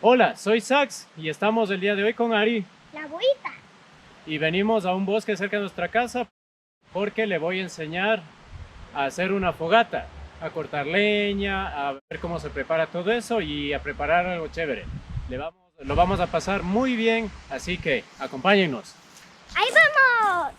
Hola, soy Sax y estamos el día de hoy con Ari La Boita. y venimos a un bosque cerca de nuestra casa porque le voy a enseñar a hacer una fogata, a cortar leña, a ver cómo se prepara todo eso y a preparar algo chévere. Lo vamos a pasar muy bien, así que acompáñennos. ¡Ahí vamos!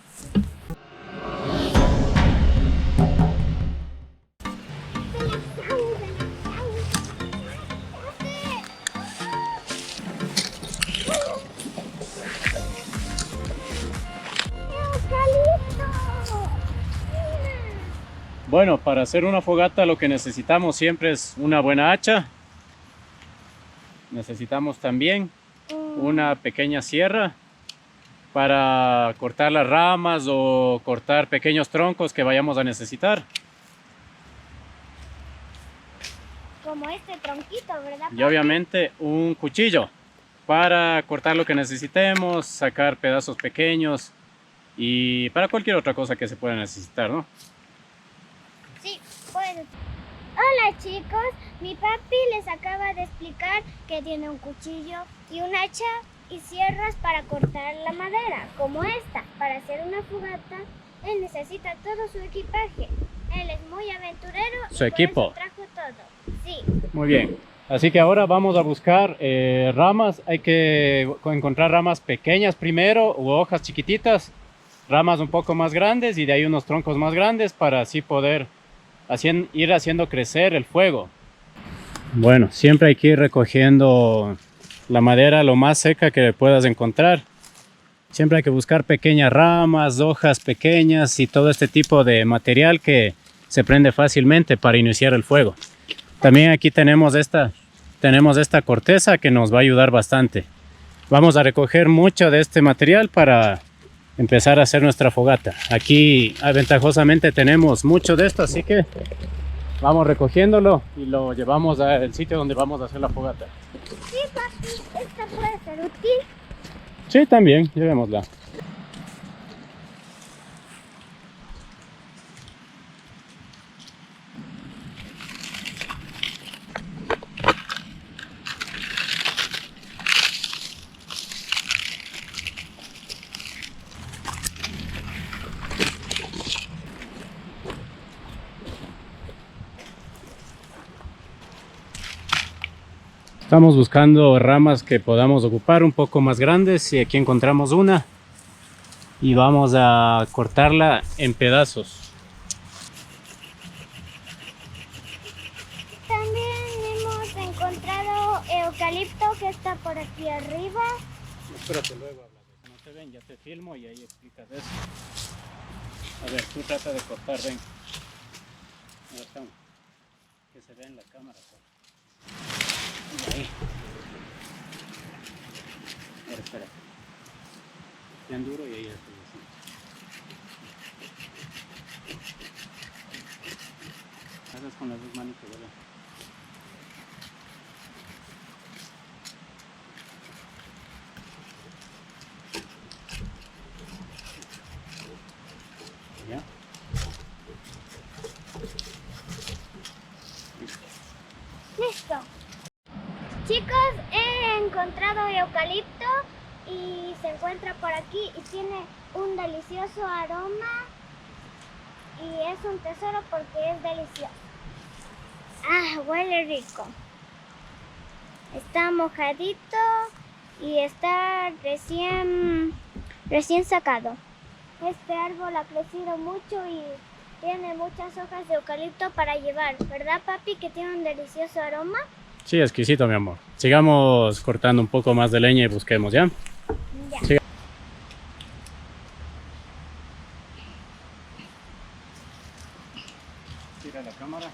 Bueno, para hacer una fogata lo que necesitamos siempre es una buena hacha. Necesitamos también una pequeña sierra para cortar las ramas o cortar pequeños troncos que vayamos a necesitar. Como este tronquito, ¿verdad? Y obviamente un cuchillo para cortar lo que necesitemos, sacar pedazos pequeños y para cualquier otra cosa que se pueda necesitar, ¿no? Sí, pues. Hola chicos, mi papi les acaba de explicar que tiene un cuchillo y un hacha y sierras para cortar la madera, como esta. Para hacer una fogata, él necesita todo su equipaje. Él es muy aventurero y Su equipo. por eso trajo todo. Sí. Muy bien. Así que ahora vamos a buscar ramas. Hay que encontrar ramas pequeñas primero u hojas chiquititas, ramas un poco más grandes y de ahí unos troncos más grandes para así poder ir haciendo crecer el fuego. Bueno, siempre hay que ir recogiendo la madera lo más seca que puedas encontrar. Siempre hay que buscar pequeñas ramas, hojas pequeñas y todo este tipo de material que se prende fácilmente para iniciar el fuego. También aquí tenemos esta corteza que nos va a ayudar bastante. Vamos a recoger mucho de este material para empezar a hacer nuestra fogata. Aquí ventajosamente tenemos mucho de esto, así que vamos recogiéndolo y lo llevamos al sitio donde vamos a hacer la fogata. Sí, papi, esta puede ser útil. Sí, también, llevémosla. Estamos buscando ramas que podamos ocupar un poco más grandes y aquí encontramos una y vamos a cortarla en pedazos. También hemos encontrado eucalipto que está por aquí arriba. Espérate, luego hablas de eso. No te ven, ya te filmo y ahí explicas eso. A ver, tú trata de cortar, ven. A ver, toma. Que se ve en la cámara. Ahí. Ahora, espera. Bien duro y ahí estoy así. Haces con las dos manitos, ¿verdad? ¿Ya? Listo. Chicos, he encontrado eucalipto y se encuentra por aquí y tiene un delicioso aroma y es un tesoro porque es delicioso. Ah, huele rico. Está mojadito y está recién sacado. Este árbol ha crecido mucho y tiene muchas hojas de eucalipto para llevar, ¿verdad papi? Que tiene un delicioso aroma. Sí, exquisito, mi amor. Sigamos cortando un poco más de leña y busquemos, ¿ya? Ya. Sí. Tira la cámara.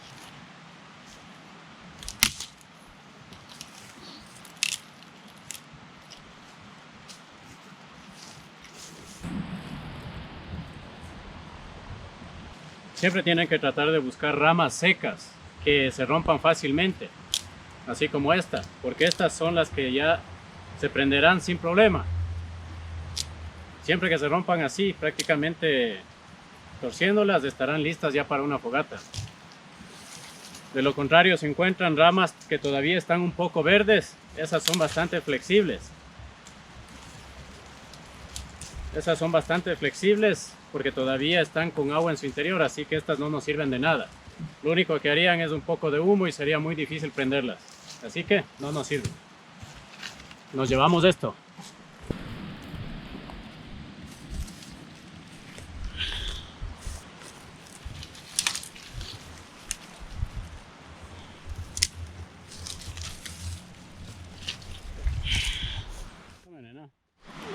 Siempre tienen que tratar de buscar ramas secas que se rompan fácilmente, así como esta, porque estas son las que ya se prenderán sin problema. Siempre que se rompan así, prácticamente torciéndolas, estarán listas ya para una fogata. De lo contrario, se encuentran ramas que todavía están un poco verdes. Esas son bastante flexibles. Esas son bastante flexibles porque todavía están con agua en su interior, así que estas no nos sirven de nada. Lo único que harían es un poco de humo y sería muy difícil prenderlas. Así que no nos sirven. Nos llevamos esto.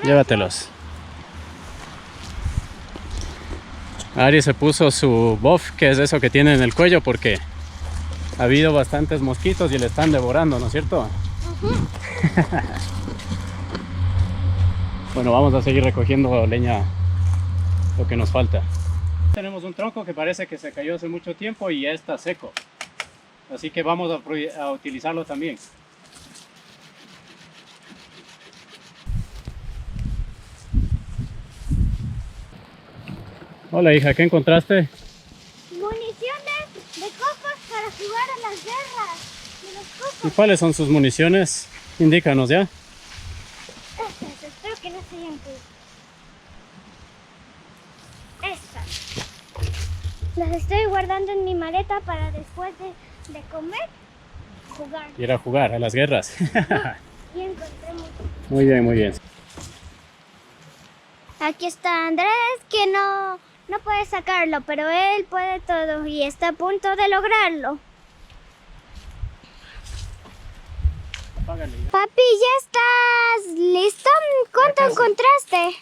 Llévatelos. Ari se puso su buff, que es eso que tiene en el cuello, porque ha habido bastantes mosquitos y le están devorando, ¿no es cierto? Bueno, vamos a seguir recogiendo leña, lo que nos falta. Tenemos un tronco que parece que se cayó hace mucho tiempo y ya está seco. Así que vamos a utilizarlo también. Hola hija, ¿qué encontraste? Municiones de cocos para jugar a las guerras de los cocos. ¿Y cuáles son sus municiones? Indícanos ya. Estas, espero que no se hayan caído. Estas. Las estoy guardando en mi maleta para después de comer, jugar. Ir a jugar a las guerras. Y encontré mucho. Muy bien, muy bien. Aquí está Andrés, que no puede sacarlo, pero él puede todo y está a punto de lograrlo. Apágale. Papi, ¿ya estás listo? ¿Cuánto Ya casi. encontraste?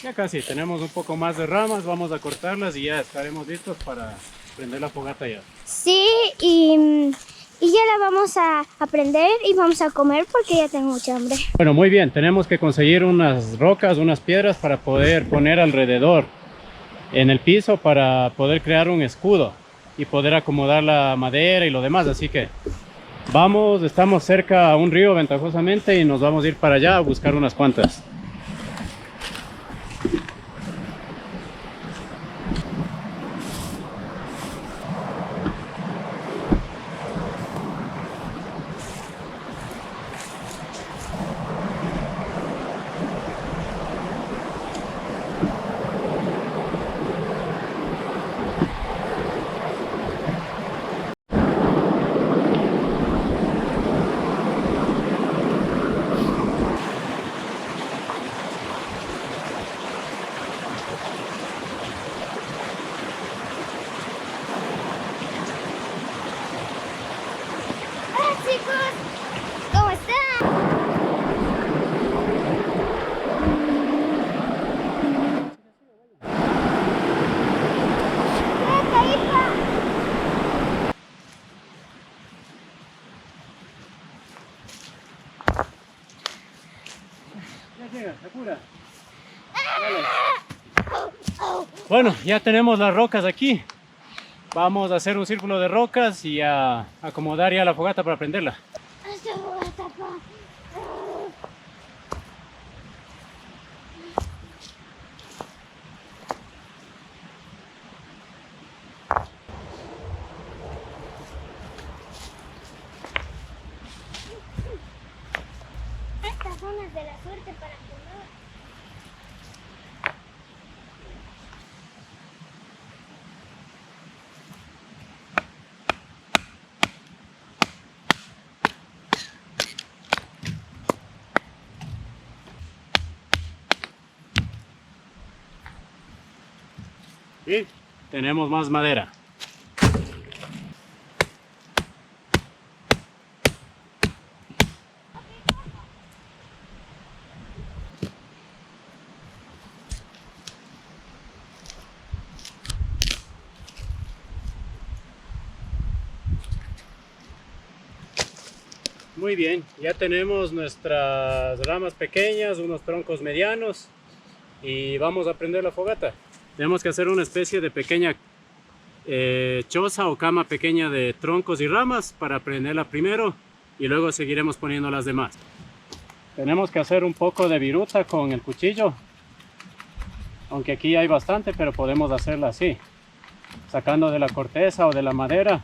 Ya casi, tenemos un poco más de ramas, vamos a cortarlas y ya estaremos listos para prender la fogata ya. Sí, y ya la vamos a prender y vamos a comer porque ya tengo mucha hambre. Bueno, muy bien, tenemos que conseguir unas rocas, unas piedras para poder poner alrededor en el piso para poder crear un escudo y poder acomodar la madera y lo demás. Así que vamos, estamos cerca a un río ventajosamente y nos vamos a ir para allá a buscar unas cuantas. Hola chicos, ¿cómo están? ¡Quieta, hija! Ya llega, Sakura. Bueno, ya tenemos las rocas aquí. Vamos a hacer un círculo de rocas y a acomodar ya la fogata para prenderla. Esta fogata, pa. Estas son las de la suerte para comer. Y tenemos más madera. Muy bien, ya tenemos nuestras ramas pequeñas, unos troncos medianos y vamos a prender la fogata. Tenemos que hacer una especie de pequeña choza o cama pequeña de troncos y ramas para prenderla primero y luego seguiremos poniendo las demás. Tenemos que hacer un poco de viruta con el cuchillo, aunque aquí hay bastante, pero podemos hacerla así, sacando de la corteza o de la madera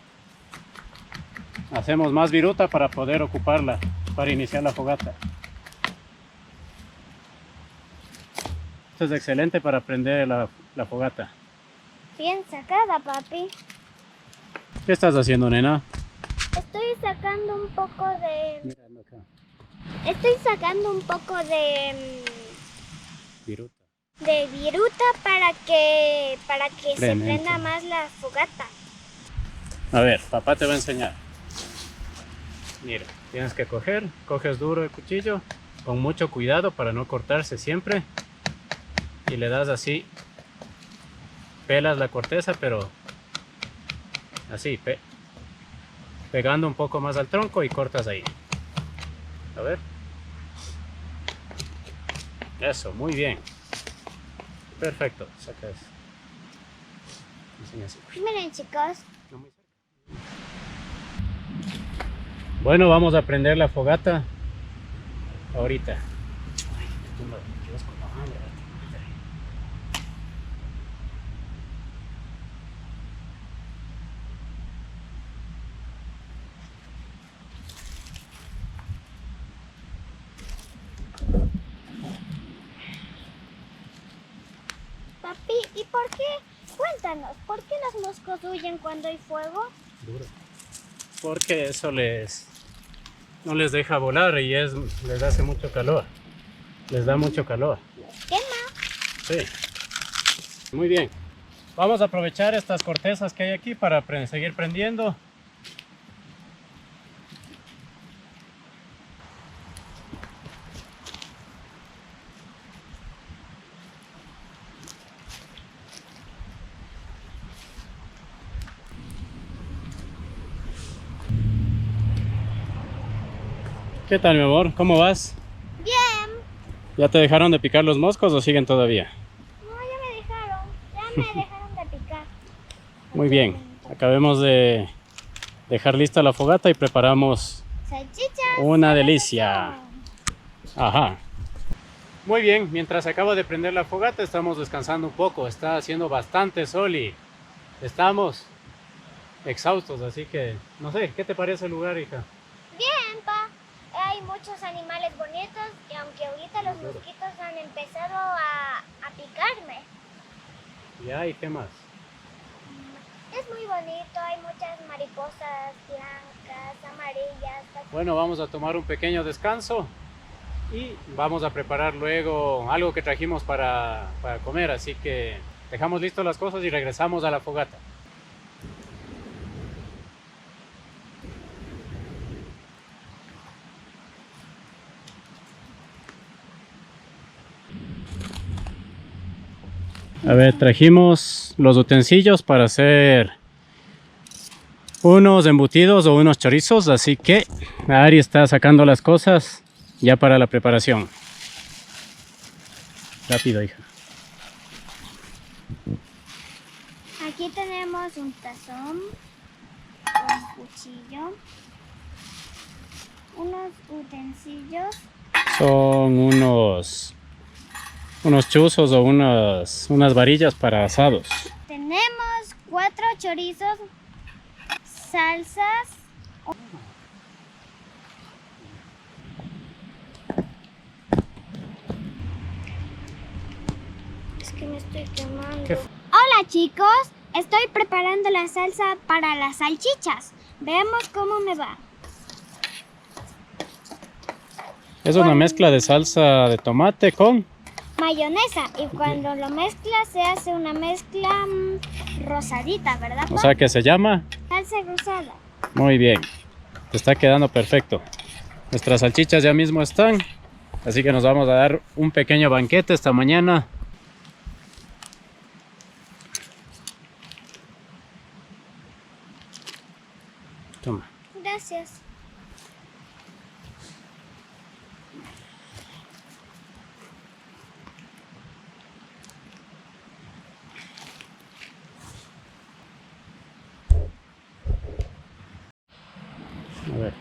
hacemos más viruta para poder ocuparla, para iniciar la fogata. Esto es excelente para prender la fogata. Bien sacada, papi. ¿Qué estás haciendo, nena? Estoy sacando un poco de... Míralo acá. Estoy sacando un poco de Viruta. viruta para que se Prende. prenda más la fogata. A ver, papá te va a enseñar. Mira, tienes que coges duro el cuchillo, con mucho cuidado para no cortarse siempre. Y le das así, pelas la corteza, pero así, pegando un poco más al tronco y cortas ahí. A ver. Eso, muy bien. Perfecto, saca eso. Enseña así. Miren, chicos. No muy cerca. Bueno, vamos a prender la fogata ahorita. Ay, me quedas con la hambre. Papi, ¿y por qué? Cuéntanos, ¿por qué los moscos huyen cuando hay fuego? Duro. Porque eso no les deja volar y les hace mucho calor. Les da mucho calor. Quema. Sí. Muy bien. Vamos a aprovechar estas cortezas que hay aquí para seguir prendiendo. ¿Qué tal, mi amor? ¿Cómo vas? Bien. ¿Ya te dejaron de picar los moscos o siguen todavía? No, ya me dejaron de picar. Muy bien. Acabemos de dejar lista la fogata y preparamos Salchichas. una delicia. Ajá. Muy bien, mientras acabo de prender la fogata estamos descansando un poco. Está haciendo bastante sol y estamos exhaustos, así que no sé, ¿qué te parece el lugar, hija? Bien, pa. Hay muchos animales bonitos y aunque ahorita los mosquitos han empezado a picarme. Ya, ¿y qué más? Es muy bonito, hay muchas mariposas blancas, amarillas. Bueno, vamos a tomar un pequeño descanso y vamos a preparar luego algo que trajimos para comer, así que dejamos listas las cosas y regresamos a la fogata. A ver, trajimos los utensilios para hacer unos embutidos o unos chorizos, así que Ari está sacando las cosas ya para la preparación. Rápido, hija. Aquí tenemos un tazón, un cuchillo, unos utensilios. Son unos chuzos o unas varillas para asados. Tenemos 4 chorizos, salsas. Es que me estoy quemando. Hola chicos, estoy preparando la salsa para las salchichas. Veamos cómo me va. Es una mezcla de salsa de tomate con... mayonesa, y cuando lo mezclas se hace una mezcla rosadita, ¿verdad? O sea que se llama... salsa rosada. Muy bien, te está quedando perfecto. Nuestras salchichas ya mismo están, así que nos vamos a dar un pequeño banquete esta mañana. Toma. Gracias. A ver.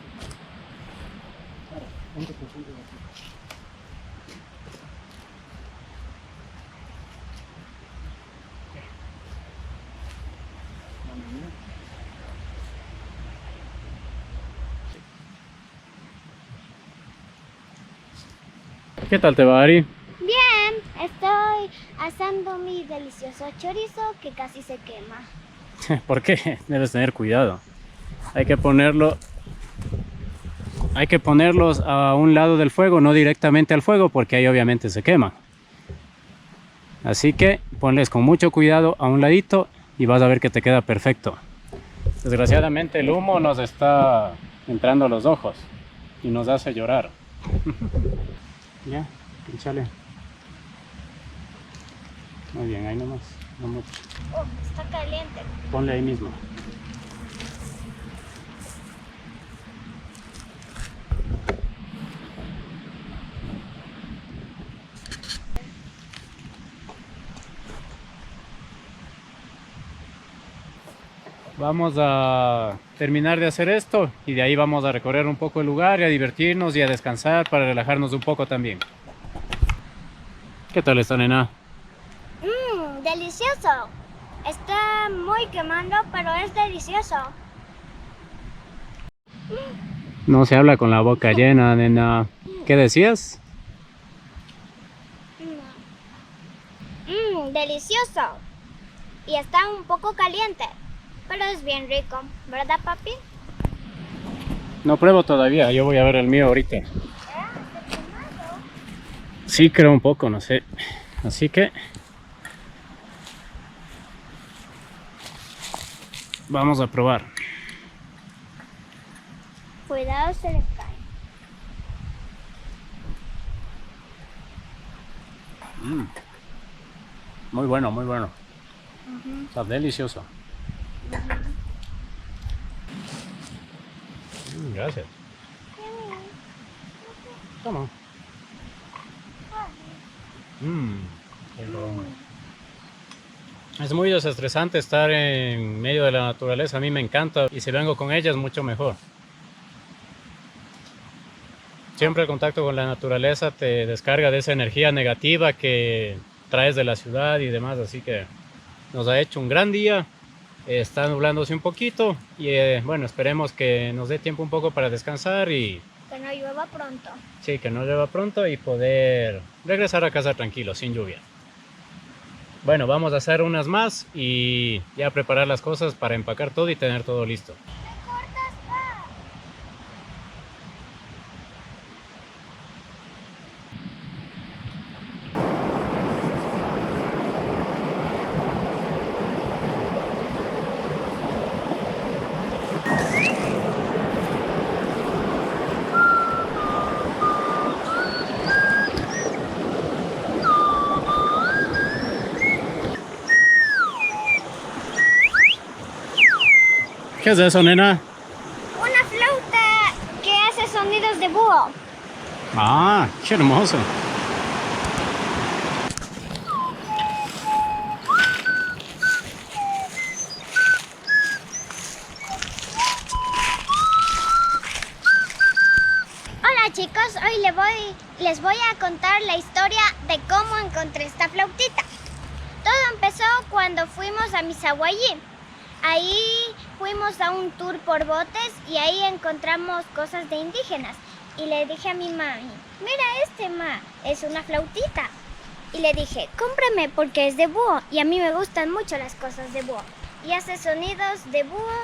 ¿Qué tal te va, Ari? Bien, estoy asando mi delicioso chorizo que casi se quema. ¿Por qué? Debes tener cuidado. Hay que ponerlos a un lado del fuego, no directamente al fuego, porque ahí obviamente se quema. Así que ponles con mucho cuidado a un ladito y vas a ver que te queda perfecto. Desgraciadamente el humo nos está entrando a los ojos y nos hace llorar. Ya, échale. Muy bien, ahí nomás, no mucho. Oh, está caliente. Ponle ahí mismo. Vamos a terminar de hacer esto y de ahí vamos a recorrer un poco el lugar y a divertirnos y a descansar para relajarnos un poco también. ¿Qué tal esta nena? Delicioso. Está muy quemando, pero es delicioso. No se habla con la boca llena, nena. ¿Qué decías? Delicioso. Y está un poco caliente, pero es bien rico, ¿verdad, papi? No pruebo todavía, yo voy a ver el mío ahorita. Sí, creo un poco, no sé. Así que vamos a probar. Cuidado, se les cae. Muy bueno, muy bueno. Está delicioso. Gracias. Toma. Es muy desestresante estar en medio de la naturaleza. A mí me encanta y si vengo con ellas mucho mejor. Siempre el contacto con la naturaleza te descarga de esa energía negativa que traes de la ciudad y demás, así que nos ha hecho un gran día. Está nublándose un poquito y bueno, esperemos que nos dé tiempo un poco para descansar y Que no llueva pronto. sí, que no llueva pronto y poder regresar a casa tranquilo, sin lluvia. Bueno, vamos a hacer unas más y ya preparar las cosas para empacar todo y tener todo listo. ¿Qué es eso, nena? Una flauta que hace sonidos de búho. Ah, qué hermoso. Hola chicos, hoy les voy a contar la historia de cómo encontré esta flautita. Todo empezó cuando fuimos a Misahuayí. Ahí fuimos a un tour por botes y ahí encontramos cosas de indígenas. Y le dije a mi mami, mira ma, es una flautita. Y le dije, cómprame porque es de búho y a mí me gustan mucho las cosas de búho. Y hace sonidos de búho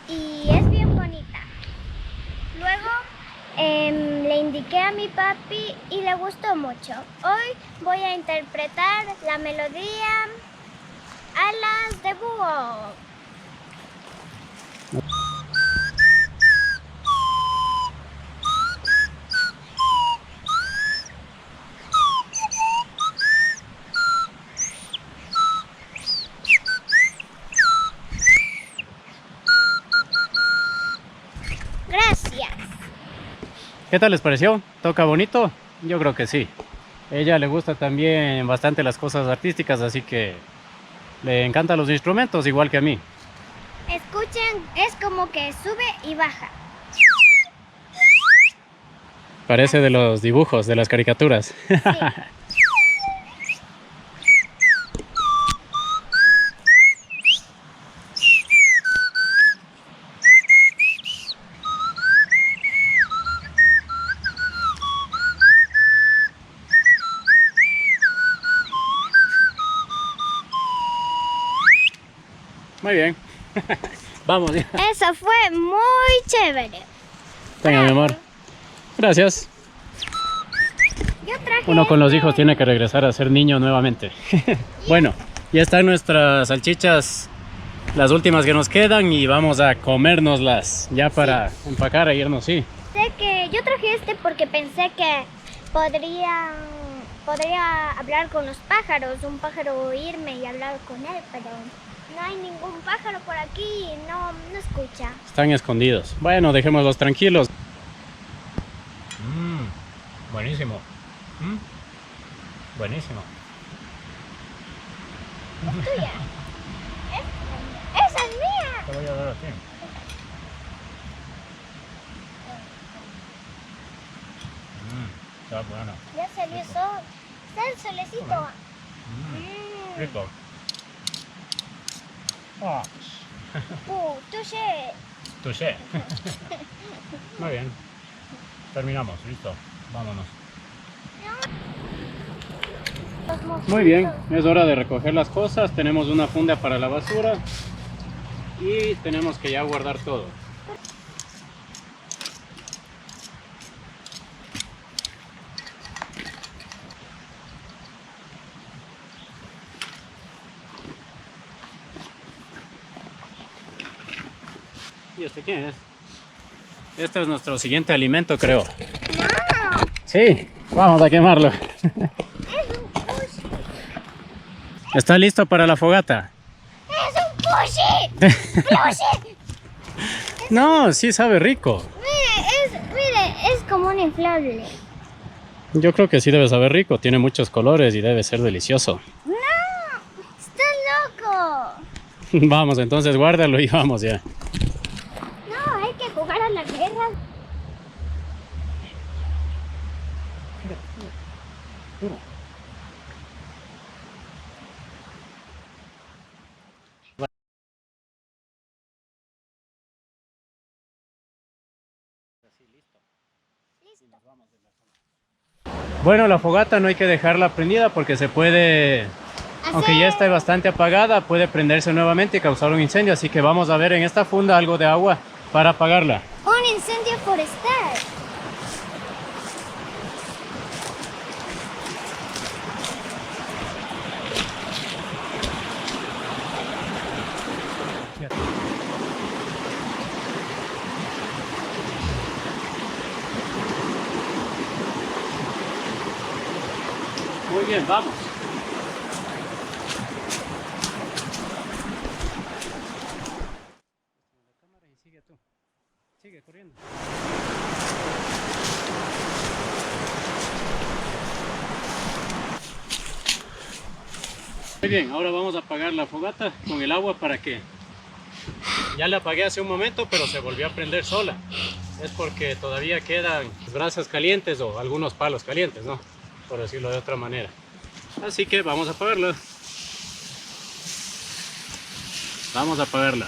y es bien bonita. Luego le indiqué a mi papi y le gustó mucho. Hoy voy a interpretar la melodía Alas de Búho. Gracias. ¿Qué tal les pareció? ¿Toca bonito? Yo creo que sí. A ella le gusta también bastante las cosas artísticas, así que le encantan los instrumentos, igual que a mí. Escuchen, es como que sube y baja. Parece de los dibujos, de las caricaturas. Sí. Muy bien. Vamos ya. Eso fue muy chévere. Venga, mi amor. Gracias. Yo traje Uno con los hijos tiene que regresar a ser niño nuevamente. Bueno, ya están nuestras salchichas, las últimas que nos quedan, y vamos a comérnoslas ya para empacar e irnos, sí. Sé que yo traje este porque pensé que podría hablar con los pájaros, un pájaro oírme y hablar con él, pero no hay ningún pájaro por aquí y no escucha. Están escondidos. Bueno, dejémoslos tranquilos. Buenísimo. Buenísimo. Es tuya. Esa es mía. Te voy a dar a ti. Está bueno. Ya salió el sol. Está el solecito. Rico. Ah, Touché. touché. Muy bien. Terminamos, listo. Vámonos. Muy bien, es hora de recoger las cosas. Tenemos una funda para la basura y tenemos que ya guardar todo. ¿Y este quién es? Este es nuestro siguiente alimento, creo. No, Sí, vamos a quemarlo. es un pushy. ¿Está listo para la fogata? Es un pushy. Pushy. No, sí sabe rico. Mire, es como un inflable. Yo creo que sí debe saber rico. Tiene muchos colores y debe ser delicioso. No, está loco. Vamos, entonces guárdalo y vamos ya. No, hay que jugar a la guerra. Bueno, la fogata no hay que dejarla prendida porque se puede, aunque ya está bastante apagada, puede prenderse nuevamente y causar un incendio. Así que vamos a ver en esta funda algo de agua para apagarla. Un incendio forestal. Muy bien, vamos. Sigue tú. Sigue corriendo. Muy bien, ahora vamos a apagar la fogata con el agua para que... Ya la apagué hace un momento, pero se volvió a prender sola. Es porque todavía quedan brasas calientes o algunos palos calientes, ¿no? Por decirlo de otra manera. Así que vamos a apagarla. Vamos a apagarla.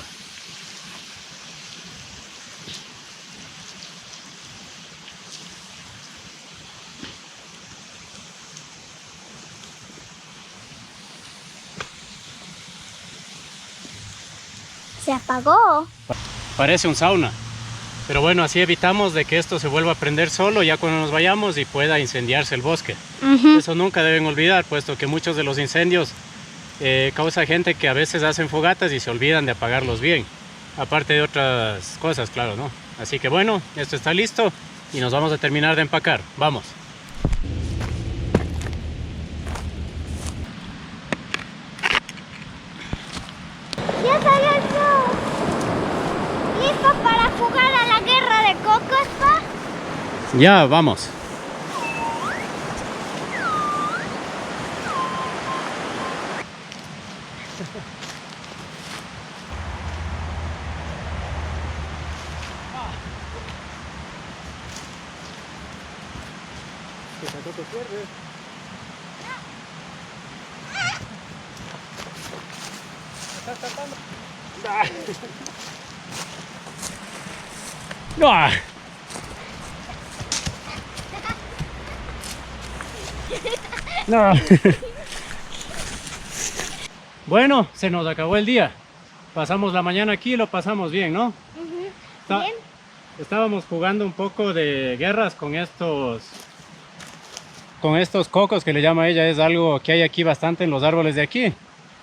Se apagó. Parece un sauna. Pero bueno, así evitamos de que esto se vuelva a prender solo ya cuando nos vayamos y pueda incendiarse el bosque. Eso nunca deben olvidar, puesto que muchos de los incendios causa gente que a veces hacen fogatas y se olvidan de apagarlos bien. Aparte de otras cosas, claro, ¿no? Así que bueno, esto está listo y nos vamos a terminar de empacar. Vamos. Ya salió el sol. ¿Listo para jugar a la guerra de cocos, pa? Ya, vamos. ¡Ah! No. Bueno, se nos acabó el día. pasamos la mañana aquí y lo pasamos bien, ¿no? Ujú. Está- Bien. Estábamos jugando un poco de guerras con estos cocos que le llama ella. Es algo que hay aquí bastante en los árboles de aquí.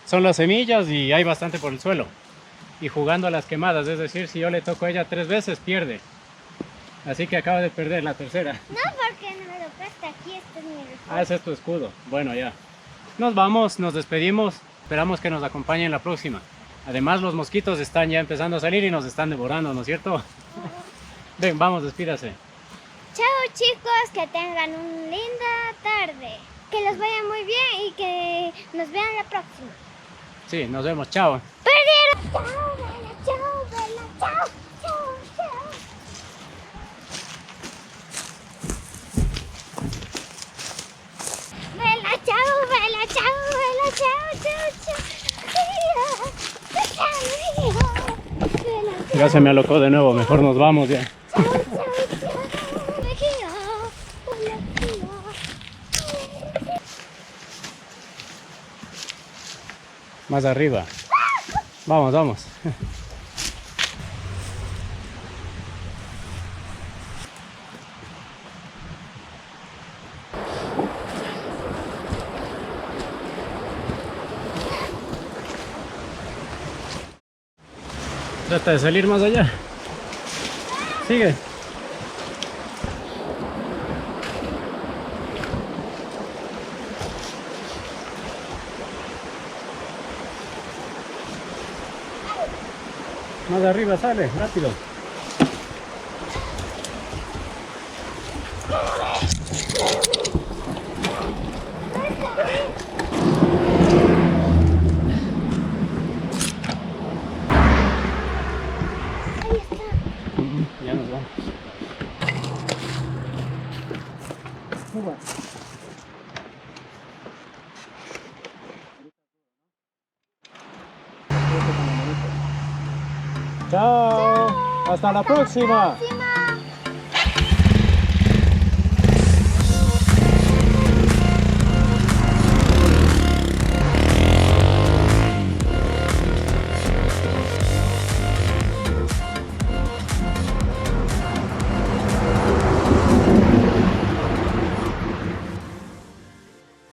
Son las semillas y hay bastante por el suelo. Y jugando a las quemadas, es decir, si yo le toco a ella 3 veces, pierde. Así que acaba de perder la tercera. No, porque no me lo presta aquí, este es mi refugio. Ah, ese es tu escudo. Bueno, ya. Nos vamos, nos despedimos. Esperamos que nos acompañen en la próxima. Además, los mosquitos están ya empezando a salir y nos están devorando, ¿no es cierto? Ven, vamos, despídase. Chao chicos, que tengan una linda tarde. Que les vaya muy bien y que nos vean la próxima. Sí, nos vemos. Chao. ¡Perdieron! Chao, Bella, chao, Bella, chao, chao, chao. Bella, chao, Bella, chao, Bella, chao, chao, chao. Bella, chao. Ya se me alocó de nuevo. Mejor nos vamos ya. Chao, chao, chao. Bella, Bella. Más arriba. Vamos, vamos. Trata de salir más allá. Sigue. Más arriba sale, rápido. Ahí está. Ya nos vamos. Chao. Hasta la próxima.